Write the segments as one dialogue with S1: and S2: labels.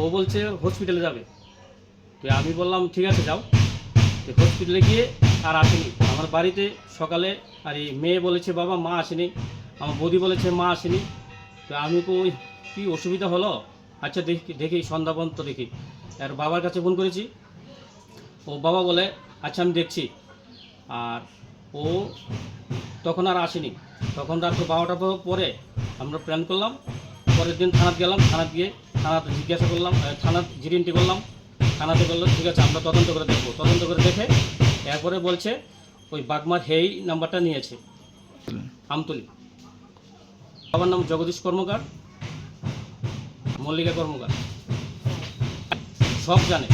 S1: ও বলছে হসপিটালে যাবে। তো আমি বললাম ঠিক আছে যাও। তো হসপিটালে গিয়ে আর আসেনি। আমার বাড়িতে সকালে আর এই মেয়ে বলেছে বাবা মা আসেনি, আমার বৌদি বলেছে মা আসেনি। তো আমি কই কী অসুবিধা হলো, আচ্ছা দেখি দেখি সন্ধ্যা পর্যন্ত দেখি। আর বাবার কাছে ফোন করেছি, ও বাবা বলে আচ্ছা আমি দেখছি। আর ও তখন আর আসেনি। তখন রাত 12টা পরে আমরা প্ল্যান করলাম, পরের দিন থানাতে গেলাম। থানাতে জিজ্ঞাসা করলাম, থানার জিরিনটি করলাম। থানাতে বললো ঠিক আছে আমরা তদন্ত করে দেখবো। তদন্ত করে দেখে এরপরে বলছে ওই বাগমার হেই নাম্বারটা নিয়েছে আমতলি। বাবার নাম জগদীশ কর্মকার, মল্লিকা কর্মকার। সব জানে,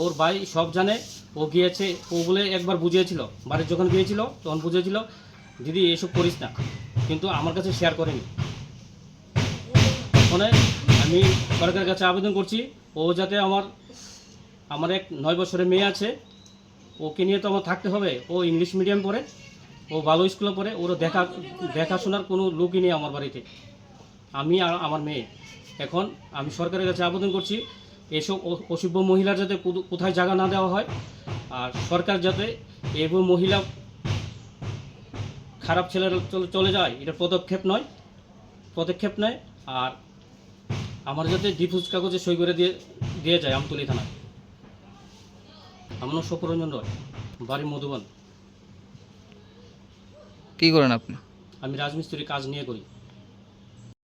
S1: ওর ভাই সব জানে। ও গিয়েছে, ও বলে একবার বুঝিয়েছিল, বাড়ির যখন গিয়েছিল তখন বুঝিয়েছিল দিদি এসব করিস না, কিন্তু আমার কাছে শেয়ার করেনি। ফোনে আমি সরকারের কাছে আবেদন করছি ও যাতে আমার এক 9 বছরের মেয়ে আছে, ওকে নিয়ে তো আমার থাকতে হবে। ও ইংলিশ মিডিয়াম পড়ে, ও ভালো স্কুলে পড়ে, ওর দেখাশোনার কোনো লোকই নেই আমার বাড়িতে, আমি আর আমার মেয়ে। এখন আমি সরকারের কাছে আবেদন করছি এসব অসভ্য মহিলার যাতে কোথায় জায়গা না দেওয়া হয়, আর সরকার যাতে এবং মহিলা খারাপ ছেলেরা চলে যায় এটা পদক্ষেপ নেয়। আর আমার যাতে ডিফুজ কাগজে সই করে দিয়ে যায় আমতলী থানায়। আমার নাম সপুরঞ্জন রয়, বাড়ি মধুবন।
S2: কি করেন আপনি?
S1: আমি রাজমিস্ত্রি কাজ নিয়ে করি।